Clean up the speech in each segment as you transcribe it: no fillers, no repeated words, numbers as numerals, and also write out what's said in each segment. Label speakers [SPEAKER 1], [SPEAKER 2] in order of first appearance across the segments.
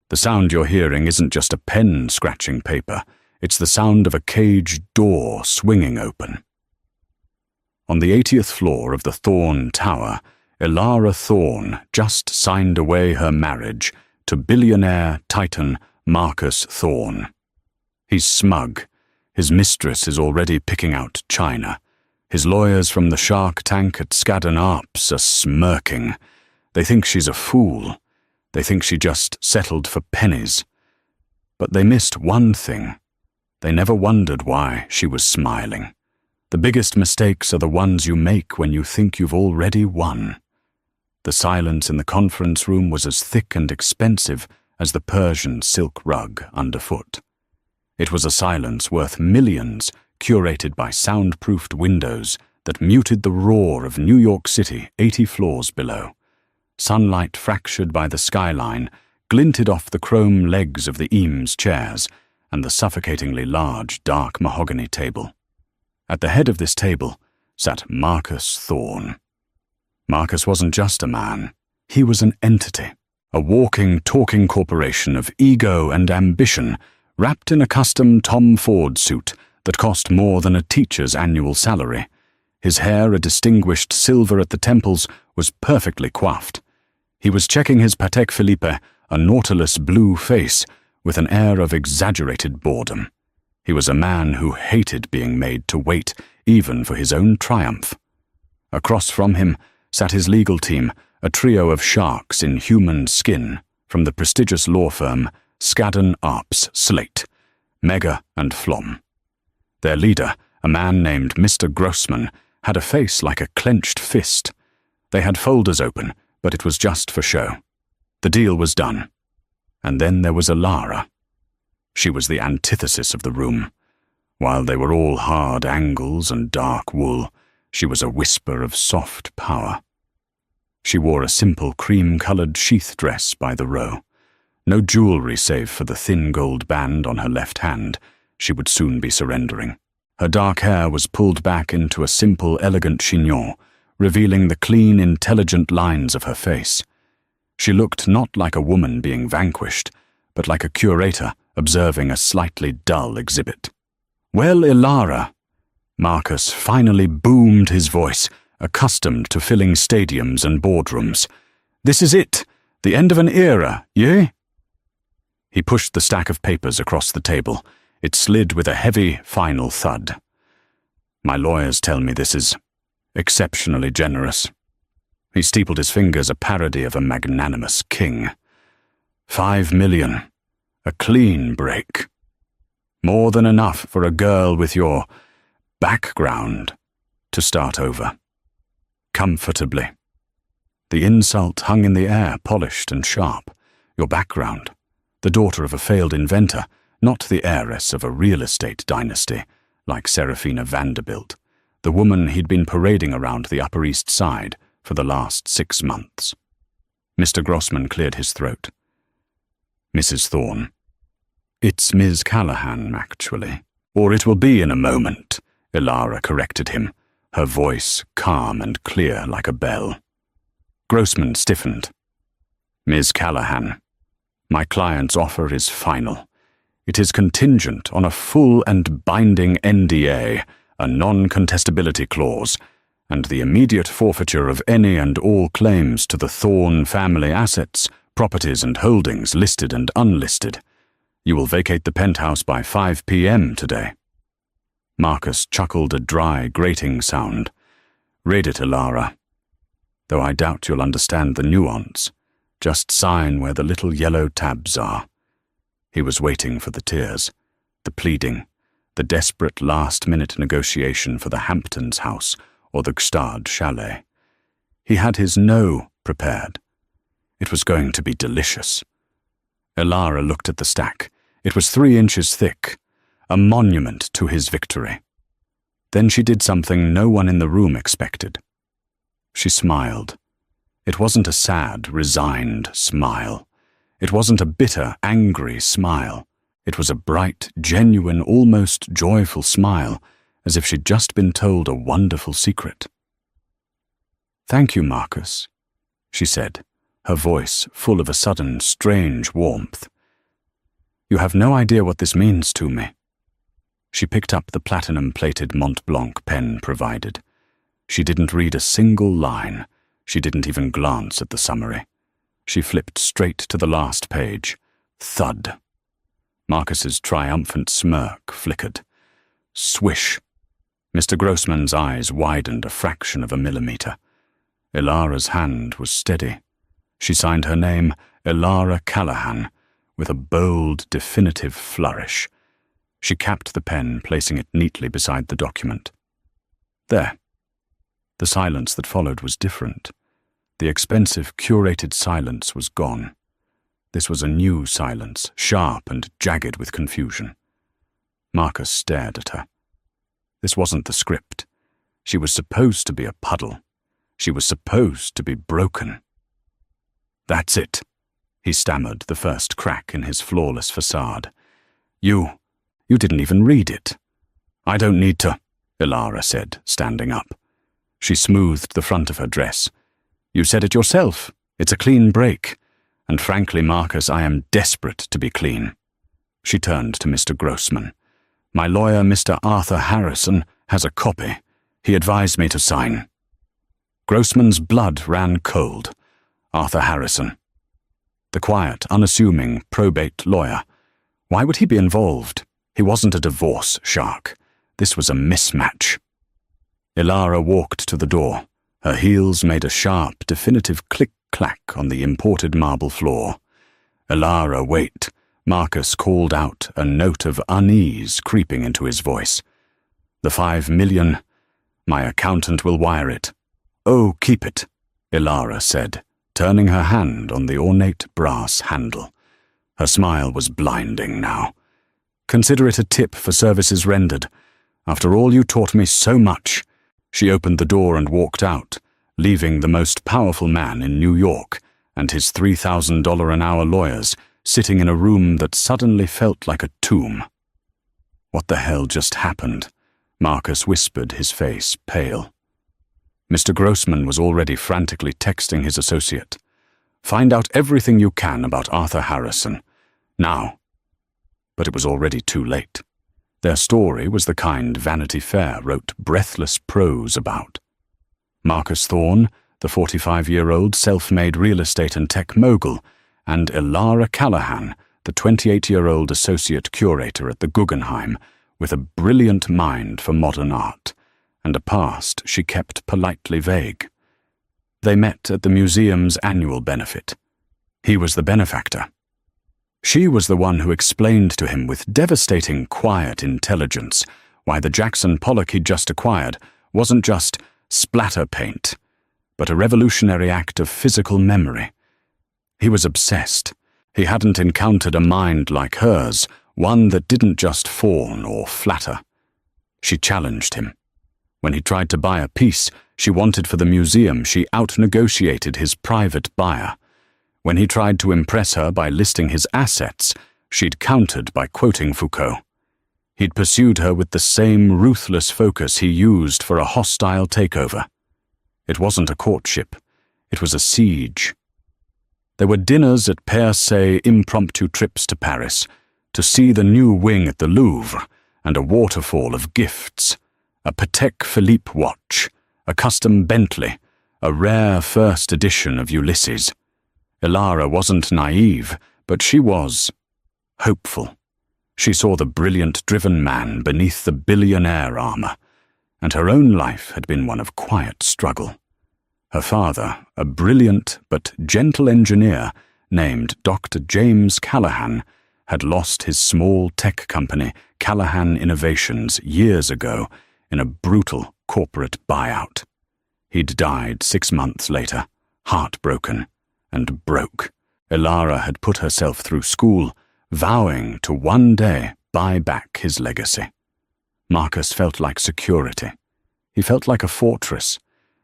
[SPEAKER 1] The sound you're hearing isn't just a pen scratching paper. It's the sound of a cage door swinging open. On the 80th floor of the Thorne Tower, Elara Thorne just signed away her marriage to billionaire titan Marcus Thorne. He's smug. His mistress is already picking out china. His lawyers from the Shark Tank at Skadden Arps are smirking. They think she's a fool. They think she just settled for pennies. But they missed one thing. They never wondered why she was smiling. The biggest mistakes are the ones you make when you think you've already won. The silence in the conference room was as thick and expensive as the Persian silk rug underfoot. It was a silence worth millions, curated by soundproofed windows that muted the roar of New York City 80 floors below. Sunlight fractured by the skyline glinted off the chrome legs of the Eames chairs and the suffocatingly large dark mahogany table. At the head of this table sat Marcus Thorne. Marcus wasn't just a man. He was an entity, a walking, talking corporation of ego and ambition, wrapped in a custom Tom Ford suit that cost more than a teacher's annual salary. His hair, a distinguished silver at the temples, was perfectly coiffed. He was checking his Patek Philippe, a Nautilus blue face, with an air of exaggerated boredom. He was a man who hated being made to wait, even for his own triumph. Across from him sat his legal team, a trio of sharks in human skin, from the prestigious law firm Skadden Arps Slate, Mega and Flom. Their leader, a man named Mr. Grossman, had a face like a clenched fist. They had folders open, but it was just for show. The deal was done. And then there was Elara. She was the antithesis of the room. While they were all hard angles and dark wool, she was a whisper of soft power. She wore a simple cream-colored sheath dress by the row. No jewelry save for the thin gold band on her left hand. She would soon be surrendering. Her dark hair was pulled back into a simple, elegant chignon, revealing the clean, intelligent lines of her face. She looked not like a woman being vanquished, but like a curator observing a slightly dull exhibit. "Well, Elara," Marcus finally boomed his voice, accustomed to filling stadiums and boardrooms. "This is it, the end of an era, yea?" He pushed the stack of papers across the table. It slid with a heavy, final thud. "My lawyers tell me this is exceptionally generous." He steepled his fingers, a parody of a magnanimous king. 5 million. A clean break. More than enough for a girl with your background to start over. Comfortably. The insult hung in the air, polished and sharp. Your background. The daughter of a failed inventor, not the heiress of a real estate dynasty, like Serafina Vanderbilt, the woman he'd been parading around the Upper East Side for the last 6 months. Mr. Grossman cleared his throat. "Mrs. Thorne." "It's Ms. Callahan, actually. Or it will be in a moment," Elara corrected him, her voice calm and clear like a bell. Grossman stiffened. "Ms. Callahan, my client's offer is final. It is contingent on a full and binding NDA, a non-contestability clause, and the immediate forfeiture of any and all claims to the Thorne family assets, properties and holdings listed and unlisted. You will vacate the penthouse by 5 p.m. today." Marcus chuckled a dry, grating sound. "Read it, Elara. Though I doubt you'll understand the nuance. Just sign where the little yellow tabs are." He was waiting for the tears, the pleading, the desperate last-minute negotiation for the Hamptons house or the Gstad chalet. He had his no prepared. It was going to be delicious. Elara looked at the stack. It was 3 inches thick, a monument to his victory. Then she did something no one in the room expected. She smiled. It wasn't a sad, resigned smile. It wasn't a bitter, angry smile. It was a bright, genuine, almost joyful smile, as if she'd just been told a wonderful secret. "Thank you, Marcus," she said, her voice full of a sudden, strange warmth. You have no idea what this means to me." She picked up the platinum-plated Mont Blanc pen provided. She didn't read a single line. She didn't even glance at the summary. She flipped straight to the last page. Thud. Marcus's triumphant smirk flickered. Swish. Mr. Grossman's eyes widened a fraction of a millimeter. Ilara's hand was steady. She signed her name Ilara Callahan with a bold, definitive flourish. She capped the pen, placing it neatly beside the document. There. The silence that followed was different. The expensive, curated silence was gone. This was a new silence, sharp and jagged with confusion. Marcus stared at her. This wasn't the script. She was supposed to be a puddle. She was supposed to be broken. "That's it," he stammered, the first crack in his flawless facade. You didn't even read it." "I don't need to," Ilara said, standing up. She smoothed the front of her dress. "You said it yourself. It's a clean break. And frankly, Marcus, I am desperate to be clean." She turned to Mr. Grossman. "My lawyer, Mr. Arthur Harrison, has a copy. He advised me to sign." Grossman's blood ran cold. Arthur Harrison. The quiet, unassuming probate lawyer. Why would he be involved? He wasn't a divorce shark. This was a mismatch. Ilara walked to the door. Her heels made a sharp, definitive click-clack on the imported marble floor. "Ilara, wait." Marcus called out, a note of unease creeping into his voice. "The $5 million. My accountant will wire it." "Oh, keep it," Ilara said, turning her hand on the ornate brass handle. Her smile was blinding now. "Consider it a tip for services rendered. After all, you taught me so much." She opened the door and walked out, leaving the most powerful man in New York and his $3,000 an hour lawyers sitting in a room that suddenly felt like a tomb. What the hell just happened? Marcus whispered, his face pale. Mr. Grossman was already frantically texting his associate. "Find out everything you can about Arthur Harrison. Now." But it was already too late. Their story was the kind Vanity Fair wrote breathless prose about. Marcus Thorne, the 45-year-old self-made real estate and tech mogul, and Ilara Callahan, the 28-year-old associate curator at the Guggenheim, with a brilliant mind for modern art, and a past she kept politely vague. They met at the museum's annual benefit. He was the benefactor. She was the one who explained to him with devastating quiet intelligence why the Jackson Pollock he'd just acquired wasn't just splatter paint, but a revolutionary act of physical memory. He was obsessed. He hadn't encountered a mind like hers, one that didn't just fawn or flatter. She challenged him. When he tried to buy a piece she wanted for the museum, she out-negotiated his private buyer. When he tried to impress her by listing his assets, she'd countered by quoting Foucault. He'd pursued her with the same ruthless focus he used for a hostile takeover. It wasn't a courtship. It was a siege. There were dinners at per se impromptu trips to Paris, to see the new wing at the Louvre, and a waterfall of gifts. A Patek Philippe watch, a custom Bentley, a rare first edition of Ulysses. Ilara wasn't naive, but she was hopeful. She saw the brilliant, driven man beneath the billionaire armor, and her own life had been one of quiet struggle. Her father, a brilliant but gentle engineer named Dr. James Callahan, had lost his small tech company, Callahan Innovations, years ago in a brutal corporate buyout. He'd died 6 months later, heartbroken and broke. Ilara had put herself through school, vowing to one day buy back his legacy. Marcus felt like security. He felt like a fortress.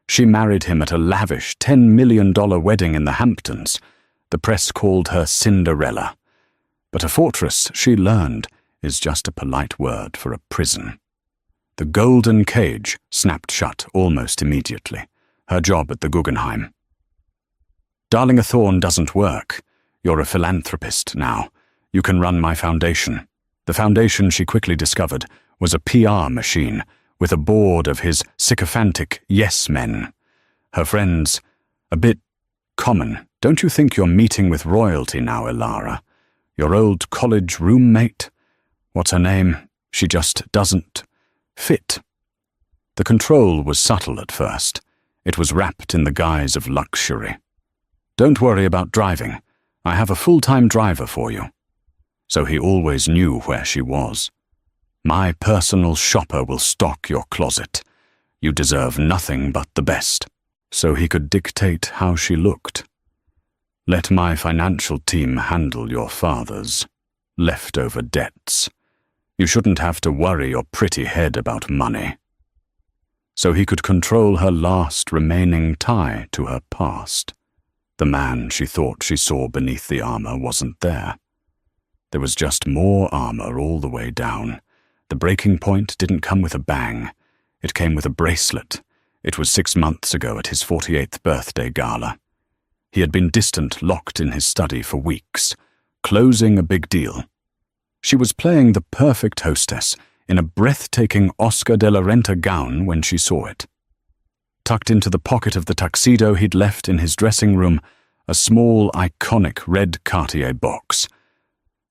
[SPEAKER 1] She married him at a lavish $10 million wedding in the Hamptons. The press called her Cinderella. But a fortress, she learned, is just a polite word for a prison. The golden cage snapped shut almost immediately. Her job at the Guggenheim. "Darling, a Thorne doesn't work. You're a philanthropist now. You can run my foundation." The foundation, she quickly discovered, was a PR machine with a board of his sycophantic yes-men. Her friends, a bit common. "Don't you think you're meeting with royalty now, Elara? Your old college roommate? What's her name? She just doesn't fit." The control was subtle at first. It was wrapped in the guise of luxury. "Don't worry about driving. I have a full-time driver for you." So he always knew where she was. "My personal shopper will stock your closet. You deserve nothing but the best." So he could dictate how she looked. "Let my financial team handle your father's leftover debts. You shouldn't have to worry your pretty head about money." So he could control her last remaining tie to her past. The man she thought she saw beneath the armor wasn't there. There was just more armor all the way down. The breaking point didn't come with a bang. It came with a bracelet. It was 6 months ago at his 48th birthday gala. He had been distant, locked in his study for weeks, closing a big deal. She was playing the perfect hostess in a breathtaking Oscar de la Renta gown when she saw it. Tucked into the pocket of the tuxedo he'd left in his dressing room, a small, iconic red Cartier box.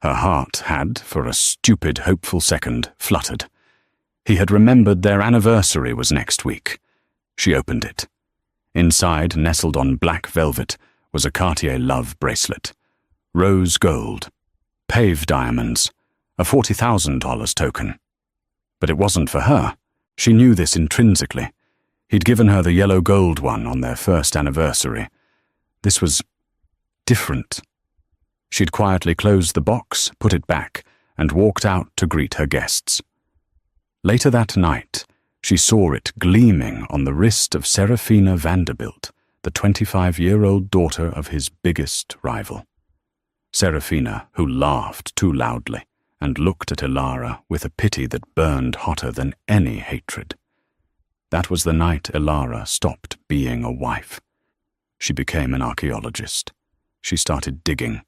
[SPEAKER 1] Her heart had, for a stupid, hopeful second, fluttered. He had remembered their anniversary was next week. She opened it. Inside, nestled on black velvet, was a Cartier love bracelet. Rose gold. Pave diamonds. A $40,000 token. But it wasn't for her. She knew this intrinsically. He'd given her the yellow gold one on their first anniversary. This was different. She'd quietly closed the box, put it back, and walked out to greet her guests. Later that night, she saw it gleaming on the wrist of Serafina Vanderbilt, the 25-year-old daughter of his biggest rival. Serafina, who laughed too loudly and looked at Elara with a pity that burned hotter than any hatred. That was the night Elara stopped being a wife. She became an archaeologist. She started digging.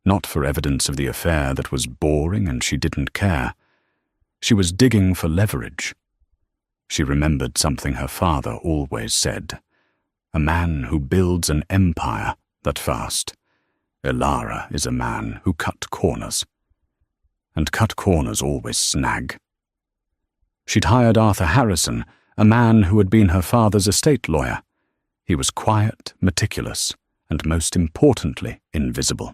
[SPEAKER 1] Not for evidence of the affair that was boring and she didn't care. She was digging for leverage. She remembered something her father always said. A man who builds an empire that fast. Elara is a man who cut corners. And cut corners always snag. She'd hired Arthur Harrison, a man who had been her father's estate lawyer. He was quiet, meticulous, and most importantly, invisible.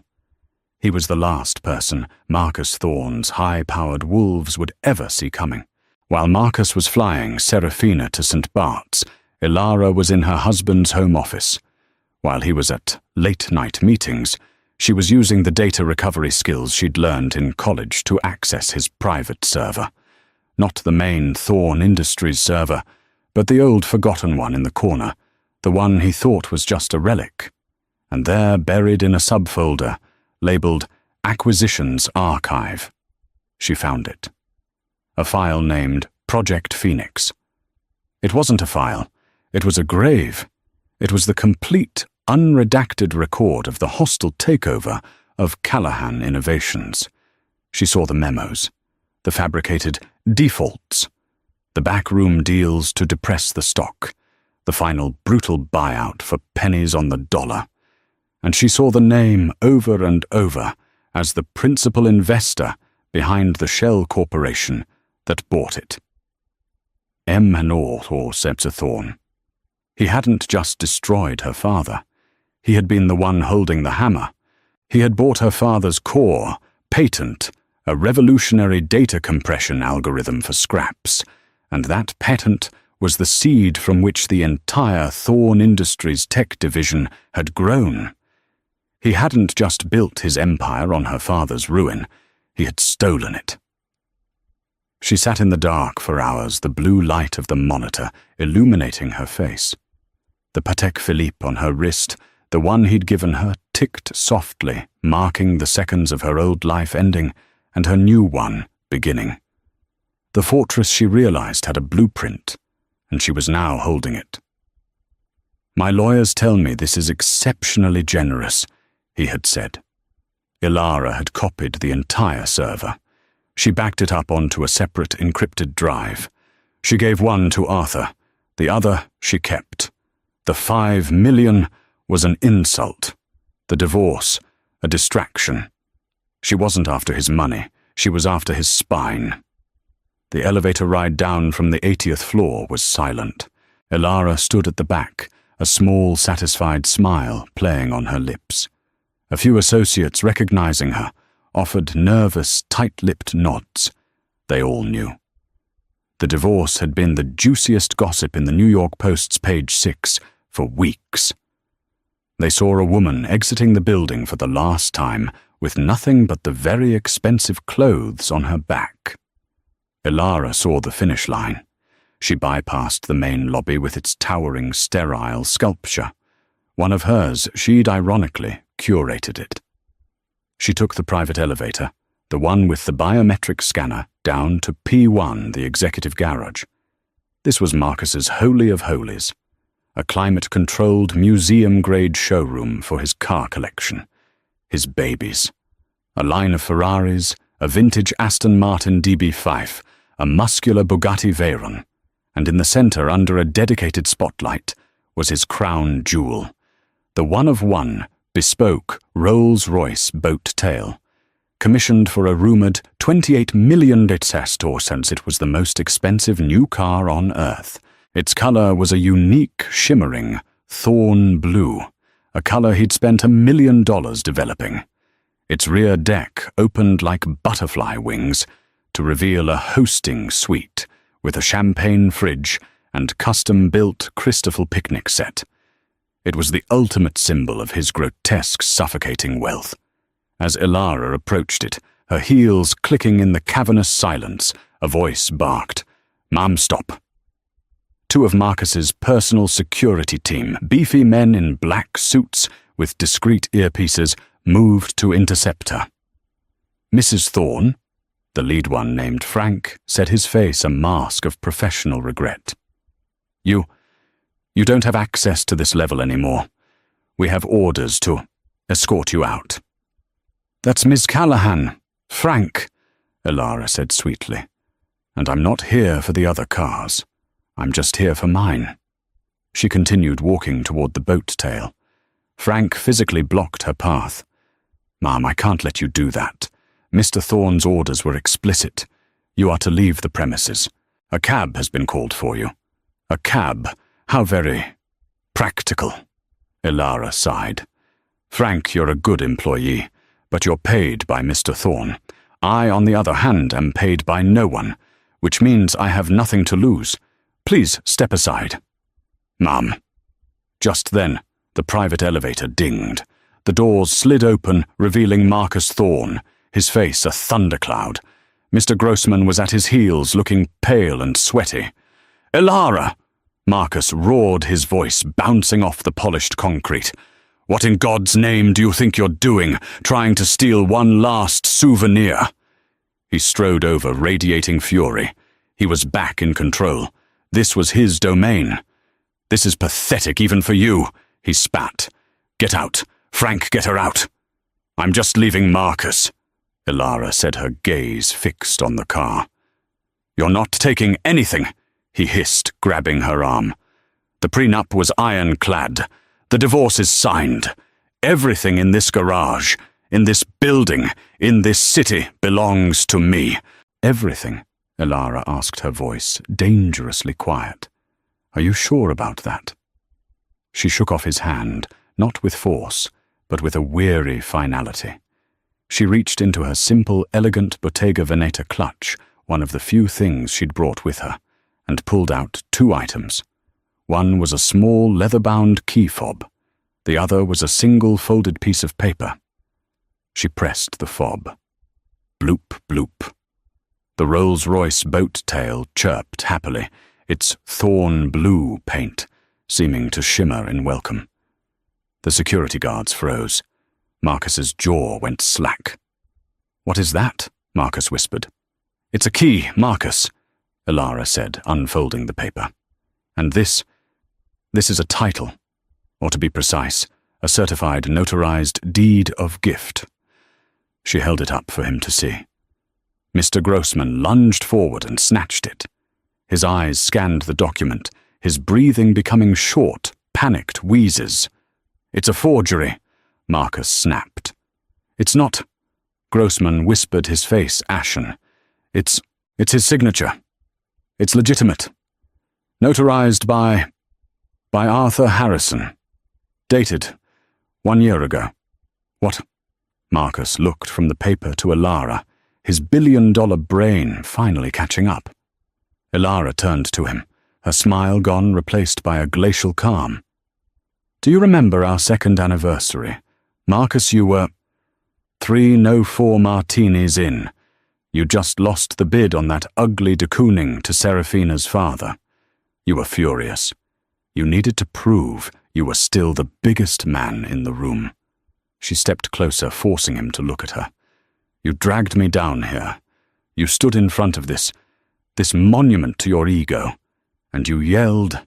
[SPEAKER 1] He was the last person Marcus Thorne's high-powered wolves would ever see coming. While Marcus was flying Serafina to St. Bart's, Elara was in her husband's home office. While he was at late-night meetings, she was using the data recovery skills she'd learned in college to access his private server. Not the main Thorne Industries server, but the old forgotten one in the corner, the one he thought was just a relic. And there, buried in a subfolder, labeled Acquisitions Archive. She found it. A file named Project Phoenix. It wasn't a file. It was a grave. It was the complete, unredacted record of the hostile takeover of Callahan Innovations. She saw the memos, the fabricated defaults, the backroom deals to depress the stock, the final brutal buyout for pennies on the dollar. And she saw the name over and over as the principal investor behind the shell corporation that bought it. M. Hanault or Sebza Thorne. He hadn't just destroyed her father. He had been the one holding the hammer. He had bought her father's core, patent, a revolutionary data compression algorithm for scraps, and that patent was the seed from which the entire Thorne Industries tech division had grown. He hadn't just built his empire on her father's ruin, he had stolen it. She sat in the dark for hours, the blue light of the monitor illuminating her face. The Patek Philippe on her wrist, the one he'd given her, ticked softly, marking the seconds of her old life ending and her new one beginning. The fortress, she realized, had a blueprint, and she was now holding it. "My lawyers tell me this is exceptionally generous," he had said. Ilara had copied the entire server. She backed it up onto a separate encrypted drive. She gave one to Arthur. The other she kept. The 5 million was an insult. The divorce, a distraction. She wasn't after his money. She was after his spine. The elevator ride down from the 80th floor was silent. Ilara stood at the back, a small, satisfied smile playing on her lips. A few associates, recognizing her, offered nervous, tight-lipped nods. They all knew. The divorce had been the juiciest gossip in the New York Post's page 6 for weeks. They saw a woman exiting the building for the last time with nothing but the very expensive clothes on her back. Ilara saw the finish line. She bypassed the main lobby with its towering, sterile sculpture. One of hers, she'd ironically curated it. She took the private elevator, the one with the biometric scanner, down to P1, the executive garage. This was Marcus's holy of holies, a climate-controlled, museum-grade showroom for his car collection, his babies. A line of Ferraris, a vintage Aston Martin DB5, a muscular Bugatti Veyron, and in the center, under a dedicated spotlight, was his crown jewel, the one-of-one, bespoke Rolls-Royce boat tail, commissioned for a rumored $28 million since it was the most expensive new car on Earth. Its color was a unique, shimmering thorn blue, a color he'd spent $1 million developing. Its rear deck opened like butterfly wings to reveal a hosting suite with a champagne fridge and custom-built Christopher picnic set. It was the ultimate symbol of his grotesque, suffocating wealth. As Ilara approached it, her heels clicking in the cavernous silence, a voice barked, "Ma'am, stop." Two of Marcus's personal security team, beefy men in black suits with discreet earpieces, moved to intercept her. Mrs. Thorne, the lead one named Frank, set his face a mask of professional regret. You don't have access to this level anymore. We have orders to escort you out." "That's Miss Callahan, Frank," Ilara said sweetly. "And I'm not here for the other cars. I'm just here for mine." She continued walking toward the boat tail. Frank physically blocked her path. "Ma'am, I can't let you do that. Mr. Thorne's orders were explicit. You are to leave the premises. A cab has been called for you." "A cab? How very practical," Ilara sighed. "Frank, you're a good employee, but you're paid by Mr. Thorne. I, on the other hand, am paid by no one, which means I have nothing to lose. Please step aside." "Ma'am." Just then, the private elevator dinged. The doors slid open, revealing Marcus Thorne, his face a thundercloud. Mr. Grossman was at his heels, looking pale and sweaty. "Ilara!" Marcus roared, his voice bouncing off the polished concrete. "What in God's name do you think you're doing, trying to steal one last souvenir?" He strode over, radiating fury. He was back in control. This was his domain. "This is pathetic even for you," he spat. "Get out. Frank, get her out." "I'm just leaving Marcus," Ilara said, her gaze fixed on the car. "You're not taking anything," he hissed, grabbing her arm. "The prenup was ironclad. The divorce is signed. Everything in this garage, in this building, in this city belongs to me." "Everything?" Ilara asked, her voice dangerously quiet. "Are you sure about that?" She shook off his hand, not with force, but with a weary finality. She reached into her simple, elegant Bottega Veneta clutch, one of the few things she'd brought with her, and pulled out 2 items. One was a small leather-bound key fob. The other was a single folded piece of paper. She pressed the fob. Bloop, bloop. The Rolls-Royce boat tail chirped happily, its thorn blue paint seeming to shimmer in welcome. The security guards froze. Marcus's jaw went slack. "What is that?" Marcus whispered. "It's a key, Marcus," Ilara said, unfolding the paper. "And this is a title, or to be precise, a certified notarized deed of gift. She held it up for him to see. Mr. Grossman lunged forward and snatched it. His eyes scanned the document, his breathing becoming short, panicked wheezes. "It's a forgery," Marcus snapped. "It's not," Grossman whispered, his face ashen. It's his signature. It's legitimate. Notarized by Arthur Harrison. Dated 1 year ago." "What?" Marcus looked from the paper to Ilara, his billion-dollar brain finally catching up. Ilara turned to him, her smile gone, replaced by a glacial calm. "Do you remember our 2nd anniversary? Marcus, you were 3 no-4 martinis in. You just lost the bid on that ugly de Kooning to Seraphina's father. You were furious. You needed to prove you were still the biggest man in the room." She stepped closer, forcing him to look at her. "You dragged me down here. You stood in front of this monument to your ego, and you yelled,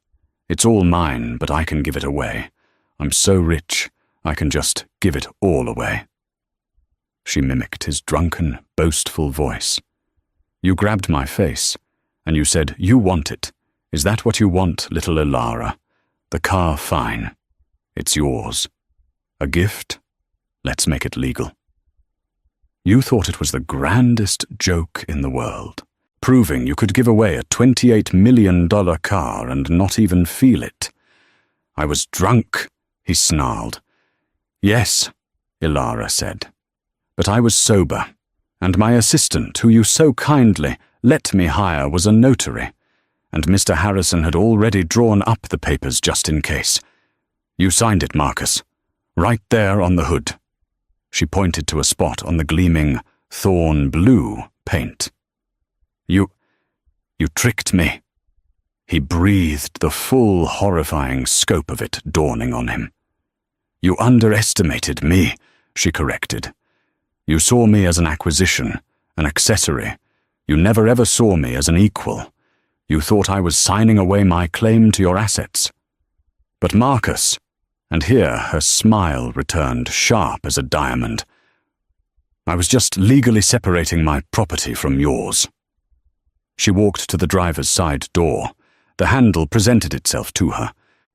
[SPEAKER 1] 'It's all mine, but I can give it away. I'm so rich, I can just give it all away.'" She mimicked his drunken, boastful voice. "You grabbed my face, and you said, 'You want it. Is that what you want, little Ilara? The car, fine. It's yours. A gift? Let's make it legal.' You thought it was the grandest joke in the world, proving you could give away a $28 million car and not even feel it." "I was drunk," he snarled. "Yes," Ilara said. "But I was sober, and my assistant, who you so kindly let me hire, was a notary, and Mr. Harrison had already drawn up the papers just in case. You signed it, Marcus, right there on the hood." She pointed to a spot on the gleaming thorn blue paint. You tricked me." He breathed, the full, horrifying scope of it dawning on him. "You underestimated me," she corrected. "You saw me as an acquisition, an accessory. You never ever saw me as an equal. You thought I was signing away my claim to your assets. But Marcus," and here her smile returned sharp as a diamond, "I was just legally separating my property from yours." She walked to the driver's side door. The handle presented itself to her.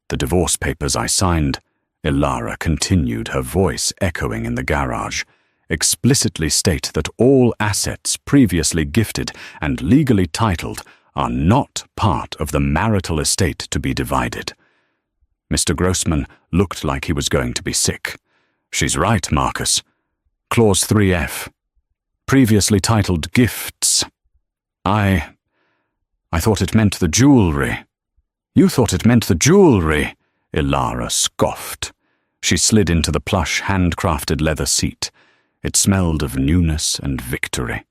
[SPEAKER 1] "The divorce papers I signed," Ilara continued, her voice echoing in the garage, "explicitly state that all assets previously gifted and legally titled are not part of the marital estate to be divided." Mr. Grossman looked like he was going to be sick. "She's right, Marcus. Clause 3F. Previously titled gifts. I thought it meant the jewelry." "You thought it meant the jewelry," Ilara scoffed. She slid into the plush, handcrafted leather seat. It smelled of newness and victory.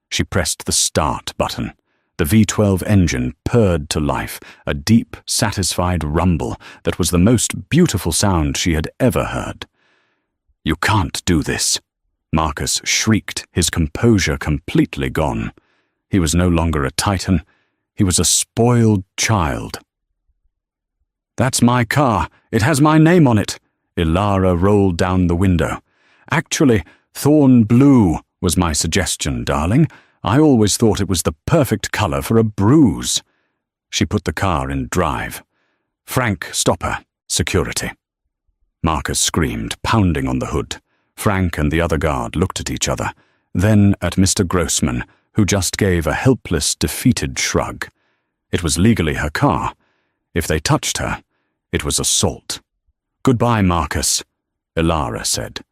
[SPEAKER 1] She pressed the start button. The V12 engine purred to life, a deep, satisfied rumble that was the most beautiful sound she had ever heard. "You can't do this," Marcus shrieked, his composure completely gone. He was no longer a titan. He was a spoiled child. "That's my car. It has my name on it." Ilara rolled down the window. "Actually, thorn blue was my suggestion, darling. I always thought it was the perfect color for a bruise." She put the car in drive. "Frank, stop her. Security." Marcus screamed, pounding on the hood. Frank and the other guard looked at each other, then at Mr. Grossman, who just gave a helpless, defeated shrug. It was legally her car. If they touched her, it was assault. "Goodbye, Marcus," Ilara said.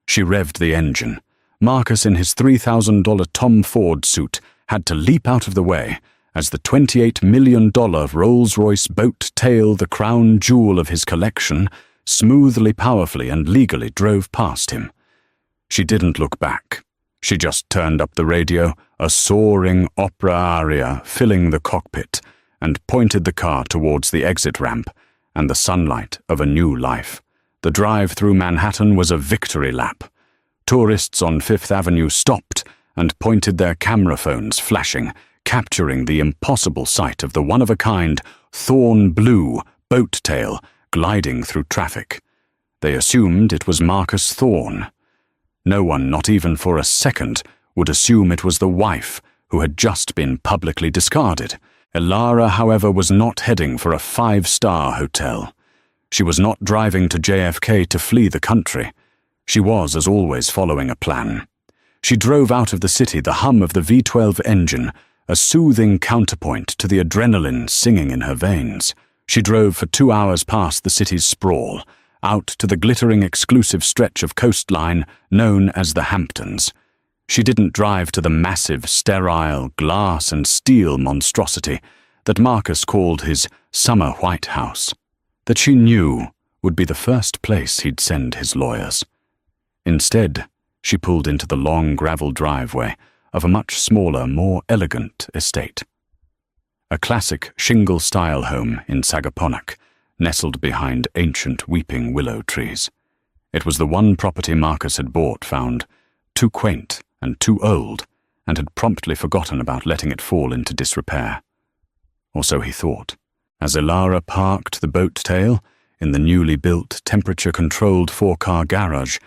[SPEAKER 1] She revved the engine. Marcus, in his $3,000 Tom Ford suit, had to leap out of the way as the $28 million Rolls-Royce boat tail, the crown jewel of his collection, smoothly, powerfully, and legally drove past him. She didn't look back. She just turned up the radio, a soaring opera aria filling the cockpit, and pointed the car towards the exit ramp and the sunlight of a new life. The drive through Manhattan was a victory lap. Tourists on Fifth Avenue stopped and pointed their camera phones, flashing, capturing the impossible sight of the one-of-a-kind, thorn blue boat tail gliding through traffic. They assumed it was Marcus Thorne. No one, not even for a second, would assume it was the wife who had just been publicly discarded. Elara, however, was not heading for a 5-star hotel. She was not driving to JFK to flee the country. She was, as always, following a plan. She drove out of the city, the hum of the V12 engine, a soothing counterpoint to the adrenaline singing in her veins. She drove for 2 hours past the city's sprawl, out to the glittering exclusive stretch of coastline known as the Hamptons. She didn't drive to the massive, sterile, glass and steel monstrosity that Marcus called his summer White House, that she knew would be the first place he'd send his lawyers. Instead, she pulled into the long gravel driveway of a much smaller, more elegant estate. A classic shingle-style home in Sagaponack, nestled behind ancient weeping willow trees. It was the one property Marcus had bought found too quaint and too old, and had promptly forgotten about letting it fall into disrepair. Or so he thought, as Elara parked the boat tail in the newly built, temperature-controlled 4-car garage.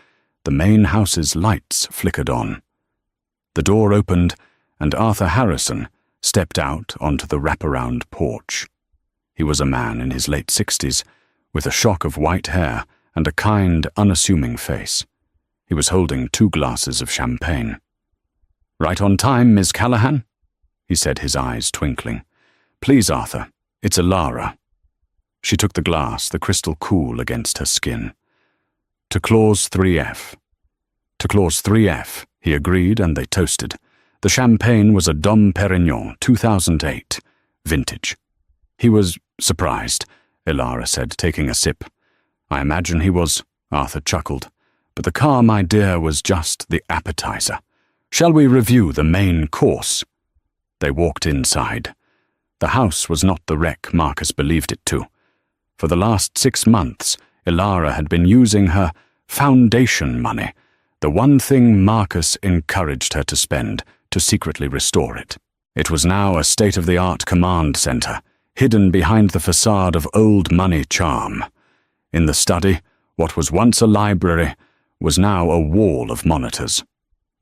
[SPEAKER 1] The main house's lights flickered on. The door opened, and Arthur Harrison stepped out onto the wraparound porch. He was a man in his late 60s, with a shock of white hair and a kind, unassuming face. He was holding 2 glasses of champagne. "Right on time, Miss Callahan?" he said, his eyes twinkling. "Please, Arthur, it's Elara." She took the glass, the crystal cool against her skin. "To clause 3F. To clause 3F, he agreed, and they toasted. The champagne was a Dom Perignon 2008, vintage. He was surprised, Elara said, taking a sip. "I imagine he was," Arthur chuckled. "But the car, my dear, was just the appetizer. Shall we review the main course?" They walked inside. The house was not the wreck Marcus believed it to. For the last 6 months, Elara had been using her foundation money, the one thing Marcus encouraged her to spend, to secretly restore it. It was now a state-of-the-art command center, hidden behind the facade of old money charm. In the study, what was once a library was now a wall of monitors.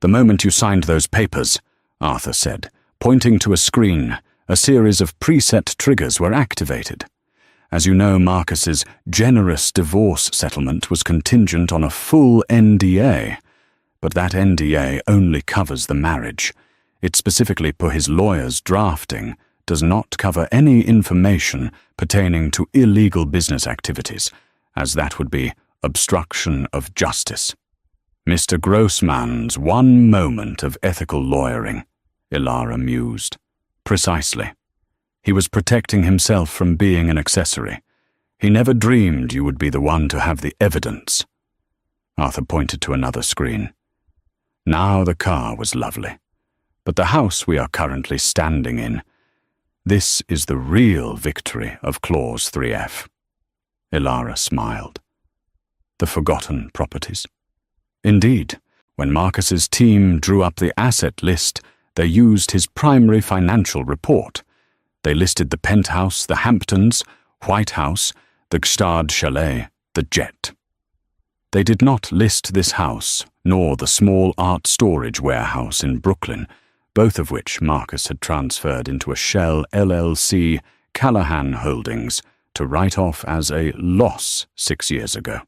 [SPEAKER 1] "The moment you signed those papers," Arthur said, pointing to a screen, a series of preset triggers were activated. As you know, Marcus's generous divorce settlement was contingent on a full NDA, but that NDA only covers the marriage. It specifically, per his lawyer's drafting, does not cover any information pertaining to illegal business activities, as that would be obstruction of justice. Mr. Grossman's one moment of ethical lawyering, Elara mused. Precisely. He was protecting himself from being an accessory. He never dreamed you would be the one to have the evidence. Arthur pointed to another screen. Now the car was lovely, but the house we are currently standing in, this is the real victory of Clause 3F. Elara smiled. The forgotten properties. Indeed, when Marcus's team drew up the asset list, they used his primary financial report. They listed the penthouse, the Hamptons, White House, the Gstad Chalet, the Jet. They did not list this house, nor the small art storage warehouse in Brooklyn, both of which Marcus had transferred into a shell LLC, Callahan Holdings, to write off as a loss 6 years ago.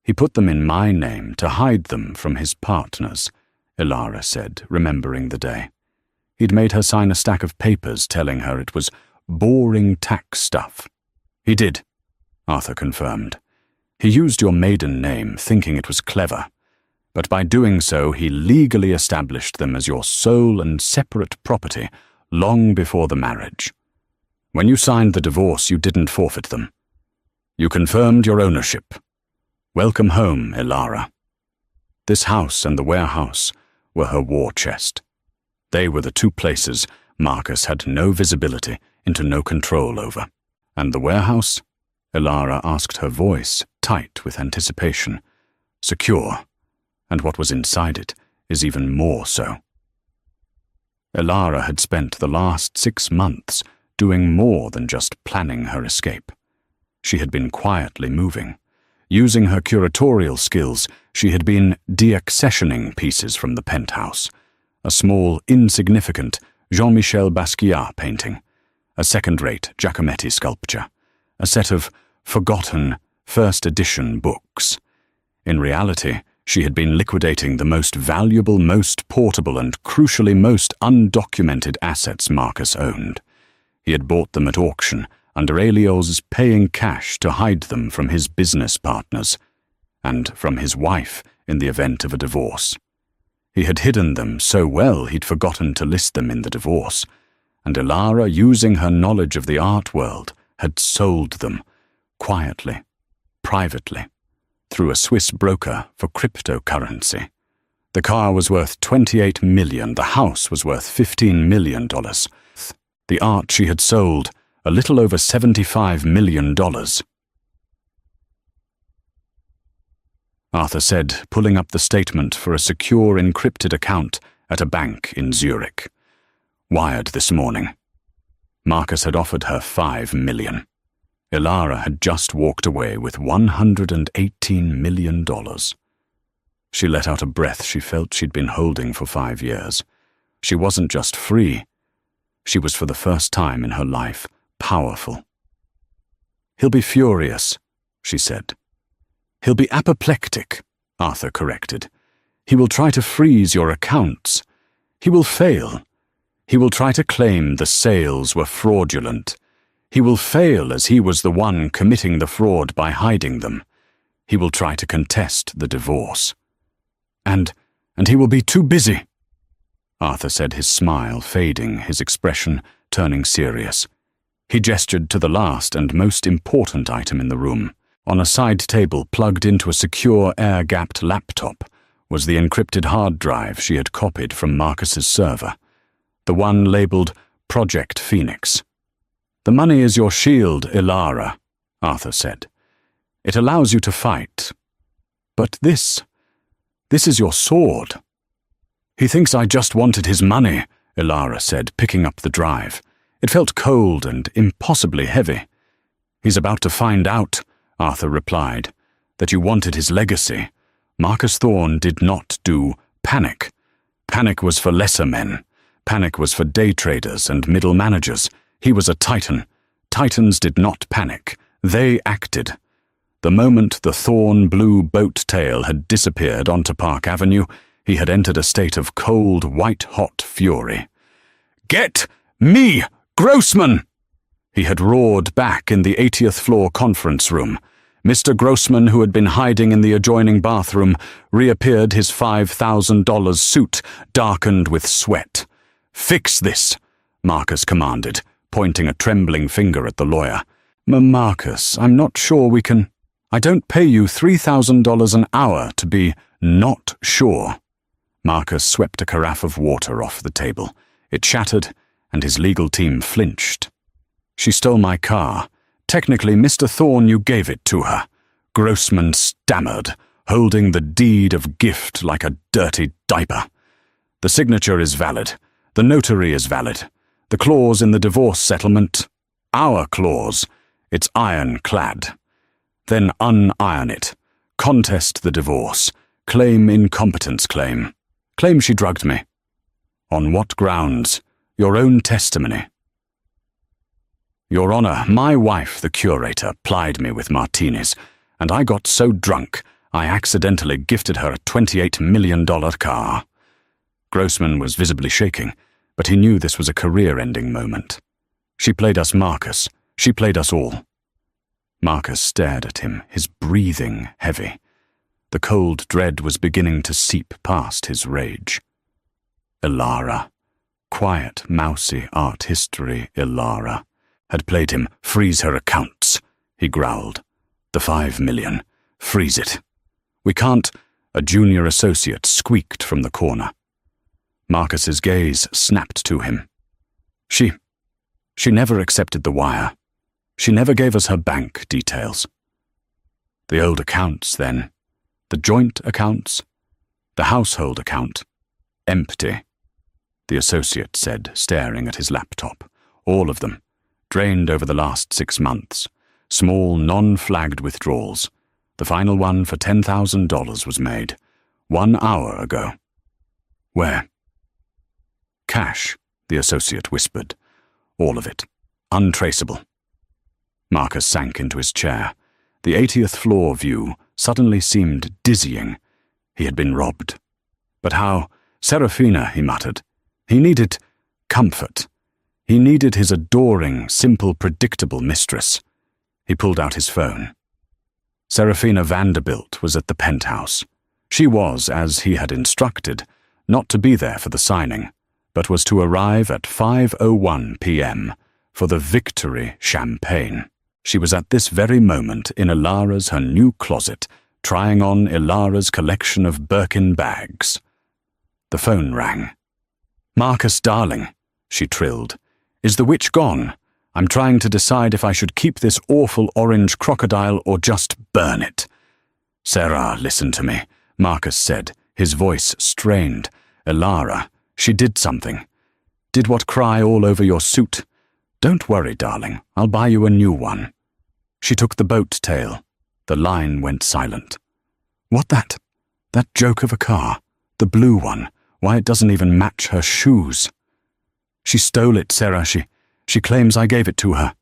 [SPEAKER 1] He put them in my name to hide them from his partners, Elara said, remembering the day. He'd made her sign a stack of papers telling her it was boring tax stuff. He did, Arthur confirmed. He used your maiden name, thinking it was clever, but by doing so he legally established them as your sole and separate property long before the marriage. When you signed the divorce, you didn't forfeit them. You confirmed your ownership. Welcome home, Elara. This house and the warehouse were her war chest. They were the two places Marcus had no visibility into, no control over. And the warehouse? Elara asked, her voice tight with anticipation. Secure, and what was inside it is even more so. Elara had spent the last 6 months doing more than just planning her escape. She had been quietly moving, Using her curatorial skills, she had been deaccessioning pieces from the penthouse. A small, insignificant Jean-Michel Basquiat painting, a second-rate Giacometti sculpture, a set of forgotten first-edition books. In reality, she had been liquidating the most valuable, most portable, and crucially most undocumented assets Marcus owned. He had bought them at auction, under Elios's paying cash to hide them from his business partners, and from his wife in the event of a divorce. He had hidden them so well he'd forgotten to list them in the divorce, and Ilara, using her knowledge of the art world, had sold them, quietly, privately, through a Swiss broker for cryptocurrency. The car was worth $28 million, the house was worth $15 million. The art she had sold, a little over $75 million. Arthur said, pulling up the statement for a secure encrypted account at a bank in Zurich. Wired this morning. Marcus had offered her $5 million. Ilara had just walked away with $118 million. She let out a breath she felt she'd been holding for 5 years. She wasn't just free. She was for the first time in her life powerful. "He'll be furious," she said. "He'll be apoplectic," Arthur corrected. "He will try to freeze your accounts. He will fail. He will try to claim the sales were fraudulent. He will fail as he was the one committing the fraud by hiding them. He will try to contest the divorce. And he will be too busy," Arthur said, his smile fading, his expression turning serious. He gestured to the last and most important item in the room. On a side table plugged into a secure air-gapped laptop was the encrypted hard drive she had copied from Marcus's server, the one labeled Project Phoenix. "The money is your shield, Ilara," Arthur said. "It allows you to fight. But this is your sword." "He thinks I just wanted his money," Ilara said, picking up the drive. It felt cold and impossibly heavy. "He's about to find out," Arthur replied, "that you wanted his legacy. Marcus Thorne did not do panic. Panic was for lesser men. Panic was for day traders and middle managers. He was a titan. Titans did not panic. They acted. The moment the Thorne blue boat tail had disappeared onto Park Avenue, he had entered a state of cold, white-hot fury. "Get me, Grossman!" He had roared back in the 80th floor conference room. Mr. Grossman, who had been hiding in the adjoining bathroom, reappeared, his $5,000 suit darkened with sweat. "Fix this," Marcus commanded, pointing a trembling finger at the lawyer. "Marcus, I'm not sure we can—" "I don't pay you $3,000 an hour to be not sure." Marcus swept a carafe of water off the table. It shattered, and his legal team flinched. "She stole my car. Technically, Mr. Thorne, you gave it to her." Grossman stammered, holding the deed of gift like a dirty diaper. "The signature is valid. The notary is valid. The clause in the divorce settlement, our clause, it's ironclad. Then un-iron it. Contest the divorce. Claim incompetence claim. Claim she drugged me. On what grounds? Your own testimony." "Your Honor, my wife, the curator, plied me with martinis, and I got so drunk I accidentally gifted her a $28 million car." Grossman was visibly shaking, but he knew this was a career-ending moment. "She played us, Marcus. She played us all." Marcus stared at him, his breathing heavy. The cold dread was beginning to seep past his rage. Ilara, quiet, mousy art history Ilara, had played him. "Freeze her accounts," he growled. "The $5 million. Freeze it. We can't—" A junior associate squeaked from the corner. Marcus's gaze snapped to him. She never accepted the wire. She never gave us her bank details." "The old accounts, then. The joint accounts. The household account. Empty," the associate said, staring at his laptop. "All of them. Drained over the last 6 months. Small, non-flagged withdrawals. The final one for $10,000 was made 1 hour ago. Where? Cash, the associate whispered. All of it. Untraceable. Marcus sank into his chair. The 80th floor view suddenly seemed dizzying. He had been robbed. But how? Serafina, he muttered. He needed comfort. He needed his adoring, simple, predictable mistress. He pulled out his phone. Serafina Vanderbilt was at the penthouse. She was, as he had instructed, not to be there for the signing, but was to arrive at 5:01 p.m. for the victory champagne. She was at this very moment in Ilara's her new closet, trying on Ilara's collection of Birkin bags. The phone rang. "Marcus, darling," she trilled. "Is the witch gone? I'm trying to decide if I should keep this awful orange crocodile or just burn it." "Sarah, listen to me," Marcus said, his voice strained. "Ilara, she did something. Did what cry all over your suit? Don't worry, darling, I'll buy you a new one." She took the boat tail. The line went silent. "What that? That joke of a car? The blue one? Why, it doesn't even match her shoes." "She stole it, Sarah. She claims I gave it to her."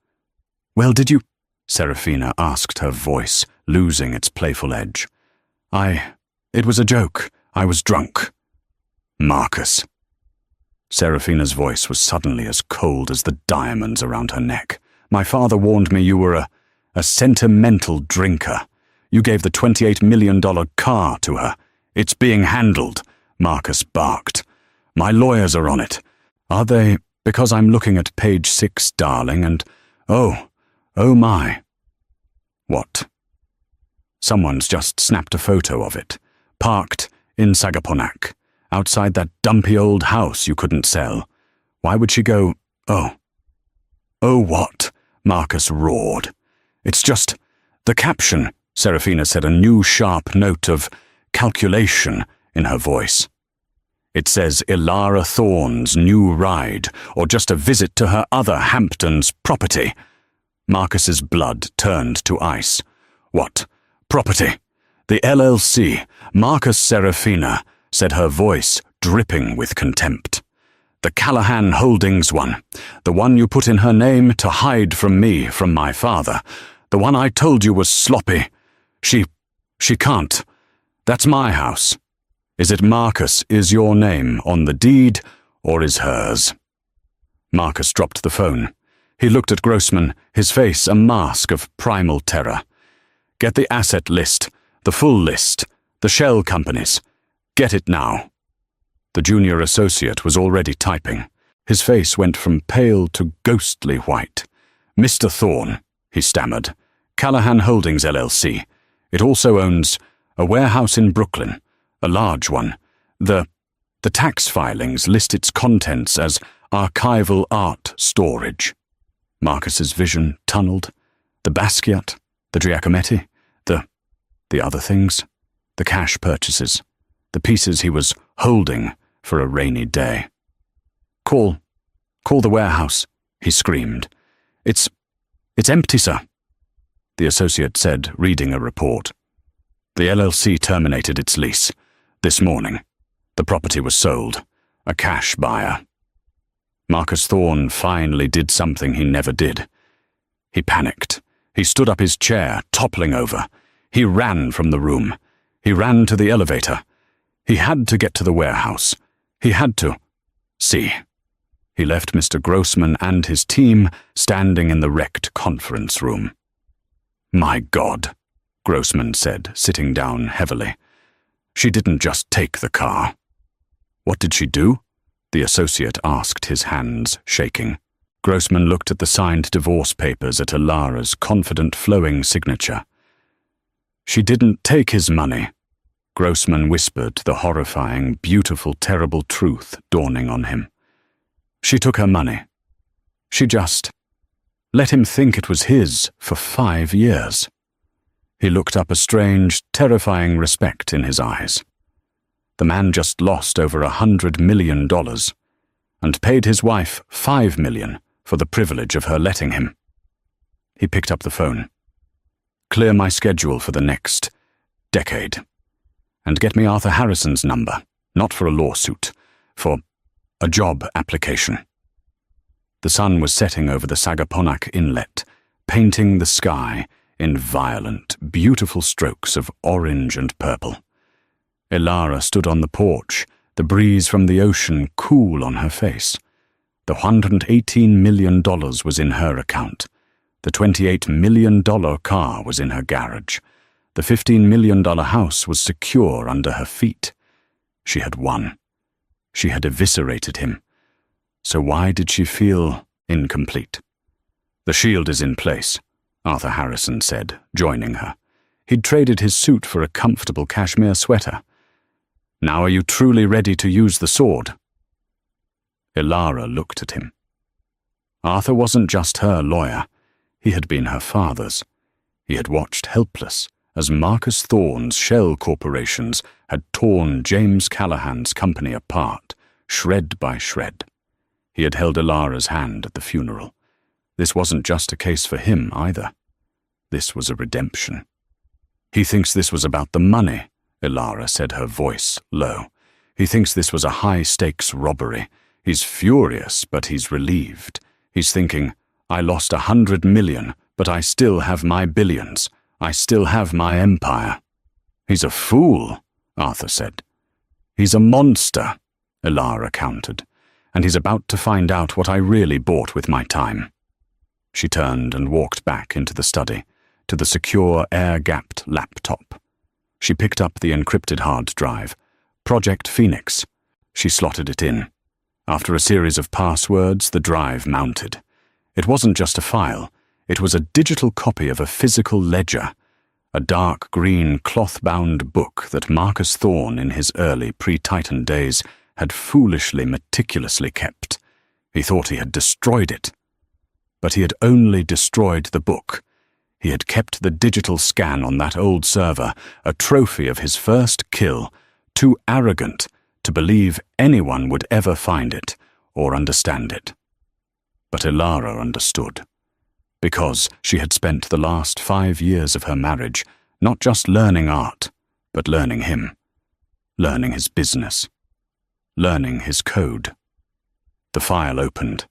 [SPEAKER 1] "Well, did you?" Serafina asked, her voice losing its playful edge. It was a joke. I was drunk." "Marcus." Serafina's voice was suddenly as cold as the diamonds around her neck. "My father warned me you were a sentimental drinker. You gave the $28 million car to her. It's being handled," Marcus barked. "My lawyers are on it. Are they? Because I'm looking at page 6, darling, and oh my." "What?" "Someone's just snapped a photo of it. Parked in Sagaponack, outside that dumpy old house you couldn't sell. Why would she go, oh? Oh, what?" Marcus roared. "It's just the caption," Serafina said, a new sharp note of calculation in her voice. "It says Ilara Thorne's new ride, or just a visit to her other Hamptons property." Marcus's blood turned to ice. "What? Property? The LLC, Marcus Serafina," said her voice dripping with contempt. "The Callahan Holdings one. The one you put in her name to hide from me, from my father. The one I told you was sloppy. She can't. That's my house. Is it Marcus is your name on the deed, or is hers?" Marcus dropped the phone. He looked at Grossman, his face a mask of primal terror. "Get the asset list, the full list, the shell companies. Get it now." The junior associate was already typing. His face went from pale to ghostly white. "Mr. Thorne," he stammered. "Callahan Holdings, LLC. It also owns a warehouse in Brooklyn, a large one. The tax filings list its contents as archival art storage." Marcus's vision tunneled. The Basquiat, the Giacometti, the other things, the cash purchases, the pieces he was holding for a rainy day. Call the warehouse," he screamed. It's empty, sir," the associate said, reading a report. "The LLC terminated its lease this morning. The property was sold. A cash buyer." Marcus Thorne finally did something he never did. He panicked. He stood up his chair, toppling over. He ran from the room. He ran to the elevator. He had to get to the warehouse. He had to. See. He left Mr. Grossman and his team standing in the wrecked conference room. "My God," Grossman said, sitting down heavily. "She didn't just take the car." "What did she do?" the associate asked, his hands shaking. Grossman looked at the signed divorce papers at Ilara's confident flowing signature. "She didn't take his money," Grossman whispered, the horrifying, beautiful, terrible truth dawning on him. "She took her money. She just let him think it was his for 5 years." He looked up, a strange, terrifying respect in his eyes. The man just lost over $100 million and paid his wife $5 million for the privilege of her letting him. He picked up the phone. clear my schedule for the next decade. And get me Arthur Harrison's number, not for a lawsuit, for a job application. The sun was setting over the Sagaponack Inlet, painting the sky in violent, beautiful strokes of orange and purple. Elara stood on the porch, the breeze from the ocean cool on her face. The $118 million was in her account. The $28 million car was in her garage. The $15 million house was secure under her feet. She had won. She had eviscerated him. So why did she feel incomplete? "The shield is in place," Arthur Harrison said, joining her. He'd traded his suit for a comfortable cashmere sweater. "Now are you truly ready to use the sword?" Elara looked at him. Arthur wasn't just her lawyer. He had been her father's. He had watched helpless as Marcus Thorne's shell corporations had torn James Callahan's company apart, shred by shred. He had held Elara's hand at the funeral. This wasn't just a case for him either. This was a redemption. "He thinks this was about the money," Elara said, her voice low. "He thinks this was a high-stakes robbery. He's furious, but he's relieved. He's thinking, I lost $100 million, but I still have my billions. I still have my empire." "He's a fool," Arthur said. "He's a monster," Elara countered. "And he's about to find out what I really bought with my time." She turned and walked back into the study, to the secure, air-gapped laptop. She picked up the encrypted hard drive. Project Phoenix. She slotted it in. After a series of passwords, the drive mounted. It wasn't just a file. It was a digital copy of a physical ledger, a dark green cloth-bound book that Marcus Thorne in his early pre-Titan days had foolishly meticulously kept. He thought he had destroyed it. But he had only destroyed the book. He had kept the digital scan on that old server, a trophy of his first kill, too arrogant to believe anyone would ever find it or understand it. But Elara understood, because she had spent the last 5 years of her marriage not just learning art, but learning him, learning his business, learning his code. The file opened.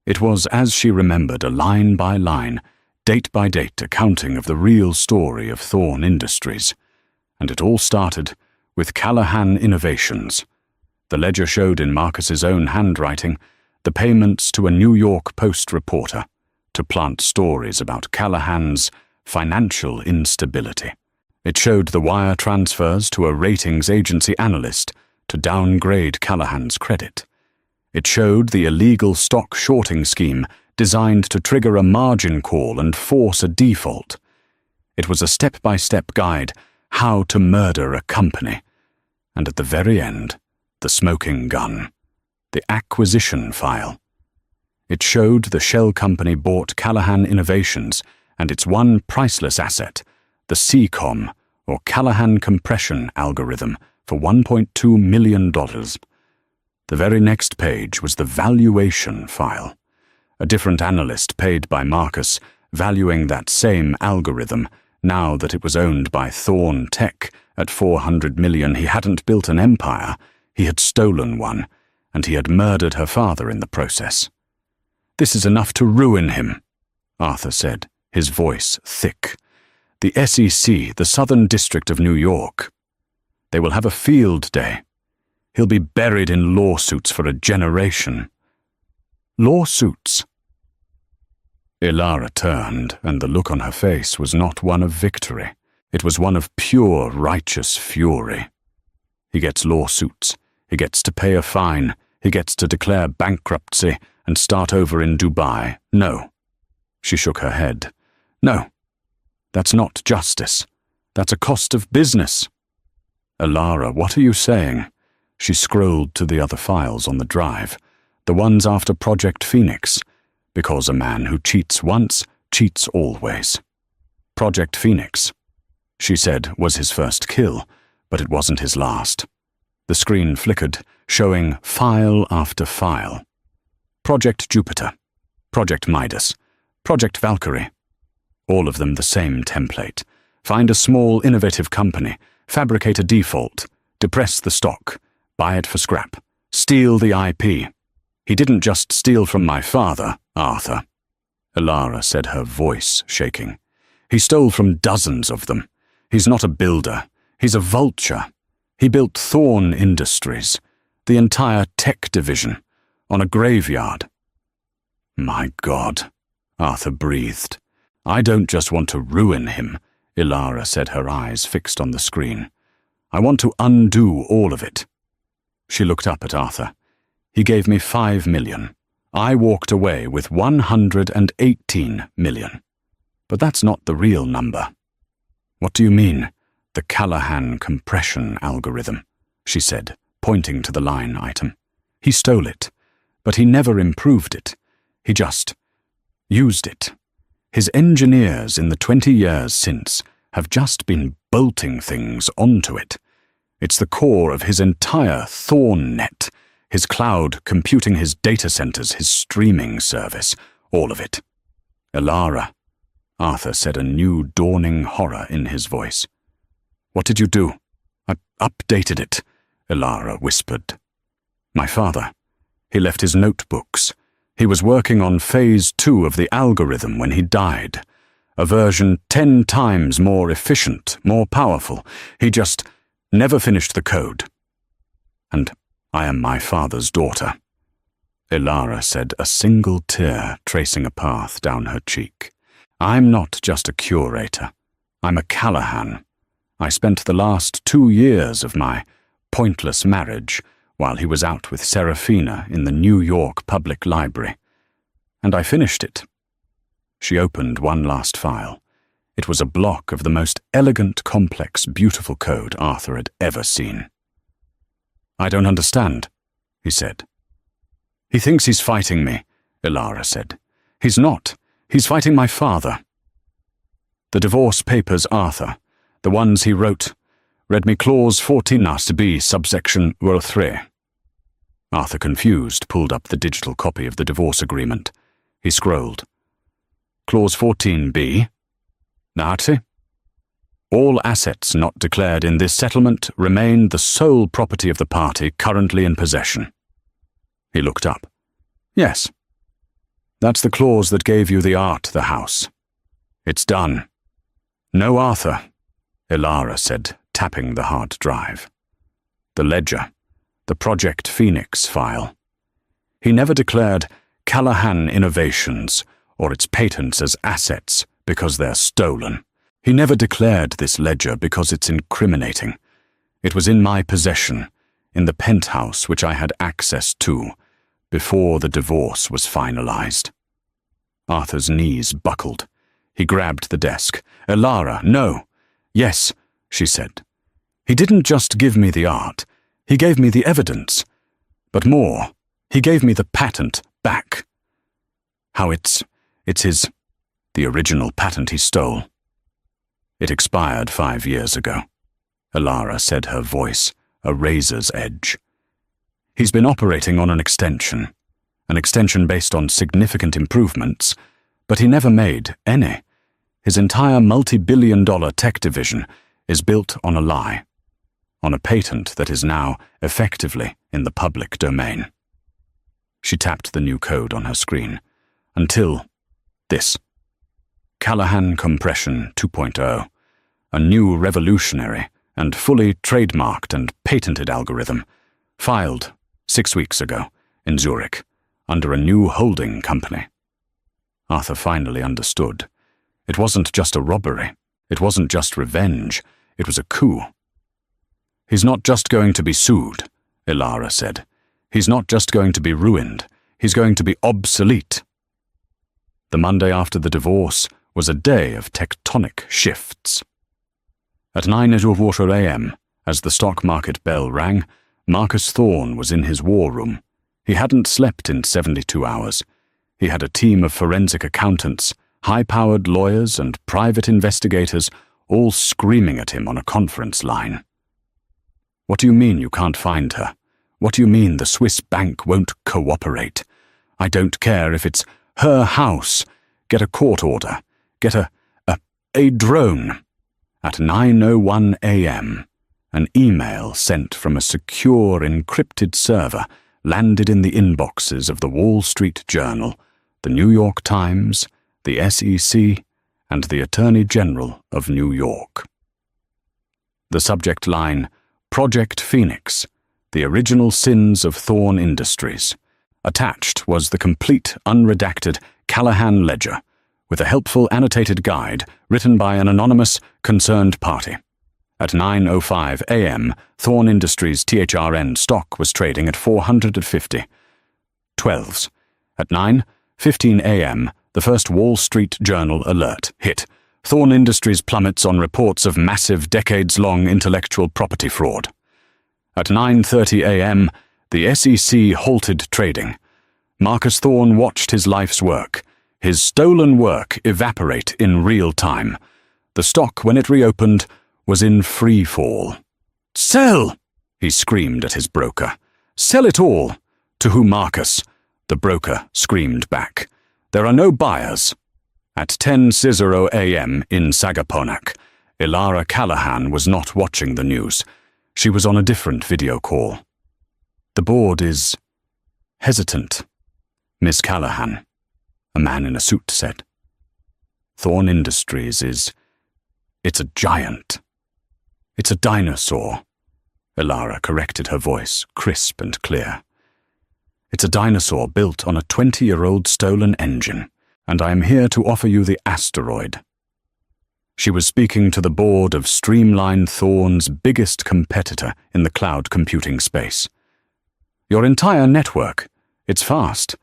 [SPEAKER 1] It was, as she remembered, a line-by-line, date-by-date accounting of the real story of Thorne Industries, and it all started with Callahan Innovations. The ledger showed in Marcus's own handwriting the payments to a New York Post reporter to plant stories about Callahan's financial instability. It showed the wire transfers to a ratings agency analyst to downgrade Callahan's credit. It showed the illegal stock shorting scheme designed to trigger a margin call and force a default. It was a step-by-step guide how to murder a company. And at the very end, the smoking gun, the acquisition file. It showed the shell company bought Callahan Innovations and its one priceless asset, the CCOM, or Callahan Compression Algorithm, for $1.2 million. The very next page was the valuation file. A different analyst paid by Marcus, valuing that same algorithm, now that it was owned by Thorne Tech at $400 million. He hadn't built an empire, he had stolen one, and he had murdered her father in the process. "This is enough to ruin him," Arthur said, his voice thick. "The SEC, the Southern District of New York. They will have a field day. He'll be buried in lawsuits for a generation." "Lawsuits?" Elara turned, and the look on her face was not one of victory. It was one of pure, righteous fury. "He gets lawsuits. He gets to pay a fine. He gets to declare bankruptcy and start over in Dubai. No." She shook her head. "No. That's not justice. That's a cost of business." "Elara, what are you saying?" She scrolled to the other files on the drive, the ones after Project Phoenix, because a man who cheats once cheats always. Project Phoenix, she said, was his first kill, but it wasn't his last. The screen flickered, showing file after file. Project Jupiter, Project Midas, Project Valkyrie. all of them the same template. Find a small, innovative company, fabricate a default, depress the stock, buy it for scrap, steal the IP. He didn't just steal from my father, Arthur. Elara said, her voice shaking. He stole from dozens of them. He's not a builder. He's a vulture. He built Thorn Industries, the entire tech division, on a graveyard. My God, Arthur breathed. I don't just want to ruin him, Elara said, her eyes fixed on the screen. I want to undo all of it. She looked up at Arthur. He gave me 5 million. I walked away with 118 million. But that's not the real number. What do you mean? The Callahan compression algorithm, she said, pointing to the line item. He stole it, but he never improved it. He just used it. His engineers in the 20 years since have just been bolting things onto it. It's the core of his entire Thorn net, his cloud computing, his data centers, his streaming service, all of it. Elara, Arthur said, a new dawning horror in his voice. What did you do? I updated it, Elara whispered. My father. He left his notebooks. He was working on phase 2 of the algorithm when he died. A version 10 times more efficient, more powerful. He just never finished the code. And I am my father's daughter. Elara said, a single tear tracing a path down her cheek. I'm not just a curator. I'm a Callahan. I spent the last 2 years of my pointless marriage while he was out with Serafina in the New York Public Library. And I finished it. She opened one last file. It was a block of the most elegant, complex, beautiful code Arthur had ever seen. I don't understand, he said. He thinks he's fighting me, Elara said. He's not. He's fighting my father. The divorce papers, Arthur, the ones he wrote, read me clause 14 us to be subsection rule 3. Arthur, confused, pulled up the digital copy of the divorce agreement. He scrolled. Clause 14b. Nazi. All assets not declared in this settlement remain the sole property of the party currently in possession. He looked up. Yes. That's the clause that gave you the the house. It's done. No Arthur, Elara said, tapping the hard drive. The ledger, the Project Phoenix file. He never declared Callahan Innovations or its patents as assets because they're stolen. He never declared this ledger because it's incriminating. It was in my possession, in the penthouse which I had access to, before the divorce was finalized. Arthur's knees buckled. He grabbed the desk. Elara, no. Yes, she said. He didn't just give me the art. He gave me the evidence. But more, he gave me the patent back. How it's his, the original patent he stole. It expired 5 years ago, Elara said, her voice a razor's edge. He's been operating on an extension based on significant improvements, but he never made any. His entire multi-billion-dollar tech division is built on a lie, on a patent that is now effectively in the public domain. She tapped the new code on her screen. Until this. Callahan Compression 2.0, a new revolutionary and fully trademarked and patented algorithm, filed 6 weeks ago in Zurich under a new holding company. Arthur finally understood. It wasn't just a robbery. It wasn't just revenge. It was a coup. He's not just going to be sued, Elara said. He's not just going to be ruined. He's going to be obsolete. The Monday after the divorce was a day of tectonic shifts. At 9:15 a.m., as the stock market bell rang, Marcus Thorne was in his war room. He hadn't slept in 72 hours. He had a team of forensic accountants, high-powered lawyers, and private investigators all screaming at him on a conference line. What do you mean you can't find her? What do you mean the Swiss bank won't cooperate? I don't care if it's her house. Get a court order. Get a a drone. At 9:01 a.m., an email sent from a secure encrypted server landed in the inboxes of the Wall Street Journal, the New York Times, the SEC, and the Attorney General of New York. The subject line, Project Phoenix, the original sins of Thorn Industries. Attached was the complete, unredacted Callahan ledger, with a helpful annotated guide written by an anonymous, concerned party. At 9:05 a.m., Thorn Industries THRN stock was trading at 450. 12s. At 9:15 a.m., the first Wall Street Journal alert hit. Thorn Industries plummets on reports of massive decades-long intellectual property fraud. At 9:30 a.m., the SEC halted trading. Marcus Thorn watched his life's work, his stolen work, evaporate in real time. The stock, when it reopened, was in free fall. "Sell!" he screamed at his broker. "Sell it all!" To whom Marcus, the broker, screamed back. "There are no buyers." At 10:00 a.m. in Sagaponack, Ilara Callahan was not watching the news. She was on a different video call. "The board is hesitant, Miss Callahan," a man in a suit said. "Thorn Industries it's a giant. It's a dinosaur," Ilara corrected her voice, crisp and clear. "It's a dinosaur built on a 20-year-old stolen engine, and I am here to offer you the asteroid." She was speaking to the board of Streamline Thorn's biggest competitor in the cloud computing space. "Your entire network. It's fast,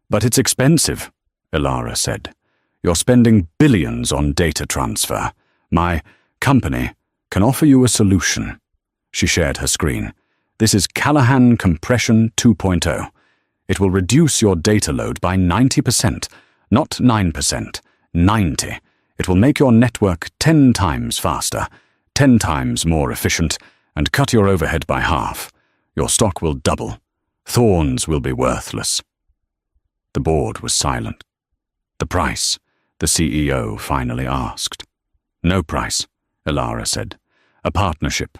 [SPEAKER 1] but it's expensive," Ilara said. "You're spending billions on data transfer. My company can offer you a solution." She shared her screen. "This is Callahan Compression 2.0. It will reduce your data load by 90%, not 9%, 90%. It will make your network 10 times faster, 10 times more efficient, and cut your overhead by half. Your stock will double. Thorns will be worthless." The board was silent. "The price?" the CEO finally asked. "No price," Ilara said. "A partnership.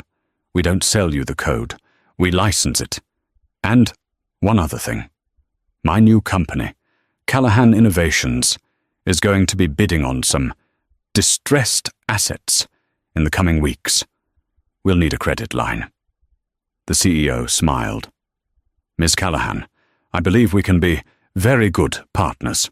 [SPEAKER 1] We don't sell you the code. We license it. And one other thing. My new company, Callahan Innovations, is going to be bidding on some distressed assets in the coming weeks. We'll need a credit line." The CEO smiled. "Ms. Callahan, I believe we can be very good partners."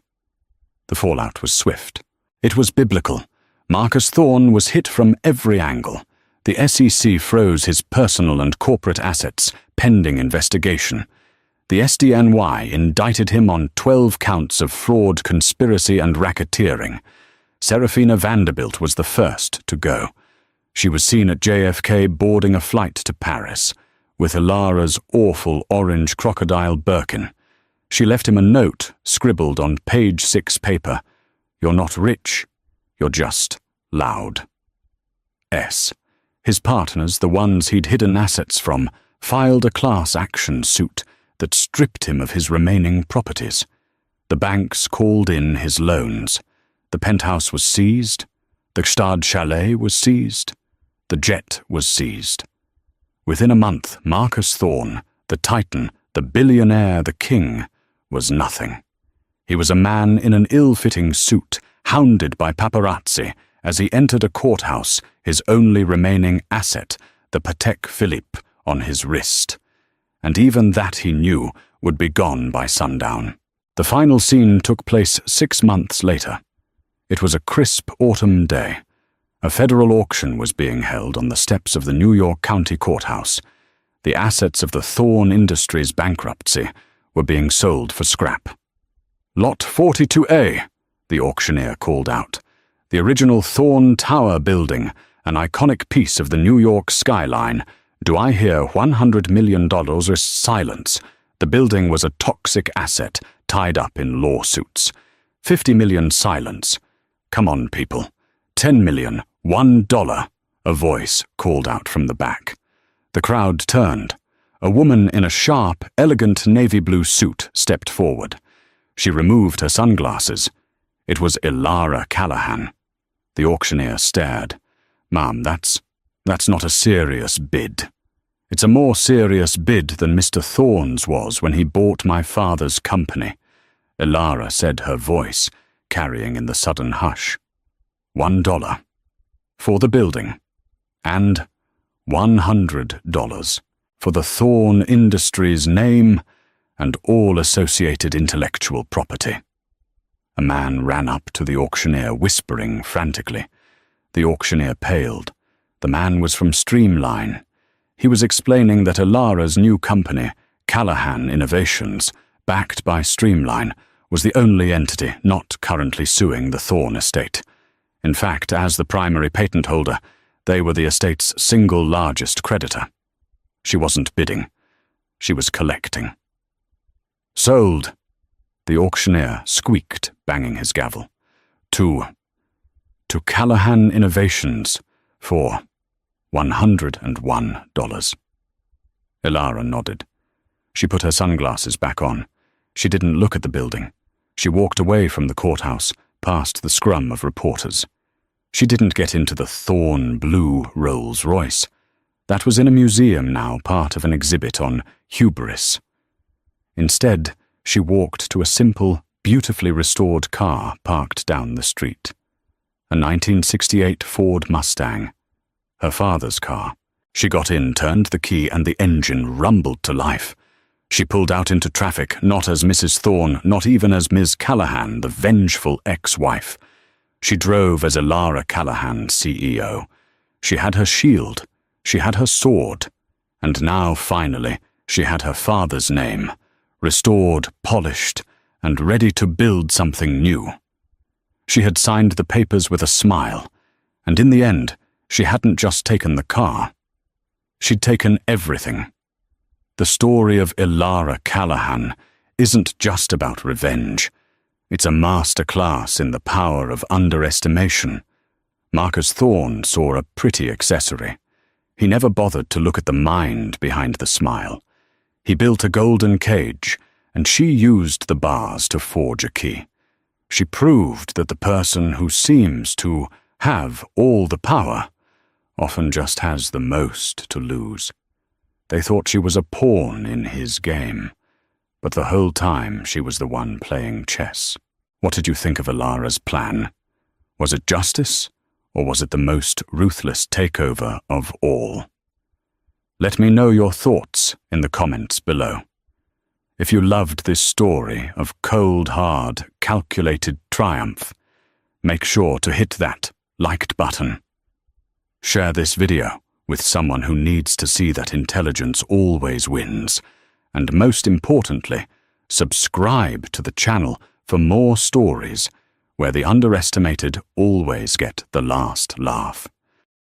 [SPEAKER 1] The fallout was swift. It was biblical. Marcus Thorn was hit from every angle. The SEC froze his personal and corporate assets, pending investigation. The SDNY indicted him on 12 counts of fraud, conspiracy, and racketeering. Serafina Vanderbilt was the first to go. She was seen at JFK boarding a flight to Paris, with Ilara's awful orange crocodile Birkin. She left him a note scribbled on page 6 paper. "You're not rich. You're just loud." His partners, the ones he'd hidden assets from, filed a class action suit that stripped him of his remaining properties. The banks called in his loans. The penthouse was seized. The Gstad chalet was seized. The jet was seized. Within a month, Marcus Thorn, the titan, the billionaire, the king, was nothing. He was a man in an ill-fitting suit, hounded by paparazzi as he entered a courthouse, his only remaining asset, the Patek Philippe, on his wrist. And even that, he knew, would be gone by sundown. The final scene took place 6 months later. It was a crisp autumn day. A federal auction was being held on the steps of the New York County Courthouse. The assets of the Thorn Industries bankruptcy were being sold for scrap. "Lot 42A, the auctioneer called out. The original Thorn Tower building, an iconic piece of the New York skyline. Do I hear $100 million or silence? The building was a toxic asset tied up in lawsuits. 50 million silence. Come on, people. 10 million, $1, a voice called out from the back. The crowd turned. A woman in a sharp, elegant navy blue suit stepped forward. She removed her sunglasses. It was Ilara Callahan. The auctioneer stared. "Ma'am, that's not a serious bid. It's a more serious bid than Mr. Thorne's was when he bought my father's company," Elara said, her voice carrying in the sudden hush. $1 for the building, and $100 for the Thorne Industries name and all associated intellectual property. A man ran up to the auctioneer, whispering frantically. The auctioneer paled. The man was from Streamline. He was explaining that Elara's new company, Callahan Innovations, backed by Streamline, was the only entity not currently suing the Thorne estate. In fact, as the primary patent holder, they were the estate's single largest creditor. She wasn't bidding. She was collecting. "Sold," the auctioneer squeaked, banging his gavel. To Callahan Innovations for $101. Elara nodded. She put her sunglasses back on. She didn't look at the building. She walked away from the courthouse, past the scrum of reporters. She didn't get into the Thorne blue Rolls-Royce. That was in a museum now, part of an exhibit on hubris. Instead, she walked to a simple, beautifully restored car parked down the street. A 1968 Ford Mustang. Her father's car. She got in, turned the key, and the engine rumbled to life. She pulled out into traffic, not as Mrs. Thorne, not even as Ms. Callahan, the vengeful ex-wife. She drove as Elara Callahan, CEO. She had her shield. She had her sword. And now, finally, she had her father's name, restored, polished, and ready to build something new. She had signed the papers with a smile, and in the end, she hadn't just taken the car. She'd taken everything. The story of Elara Callahan isn't just about revenge. It's a master class in the power of underestimation. Marcus Thorne saw a pretty accessory. He never bothered to look at the mind behind the smile. He built a golden cage, and she used the bars to forge a key. She proved that the person who seems to have all the power often just has the most to lose. They thought she was a pawn in his game, but the whole time she was the one playing chess. What did you think of Elara's plan? Was it justice, or was it the most ruthless takeover of all? Let me know your thoughts in the comments below. If you loved this story of cold, hard, calculated triumph, make sure to hit that liked button. Share this video with someone who needs to see that intelligence always wins. And most importantly, subscribe to the channel for more stories where the underestimated always get the last laugh.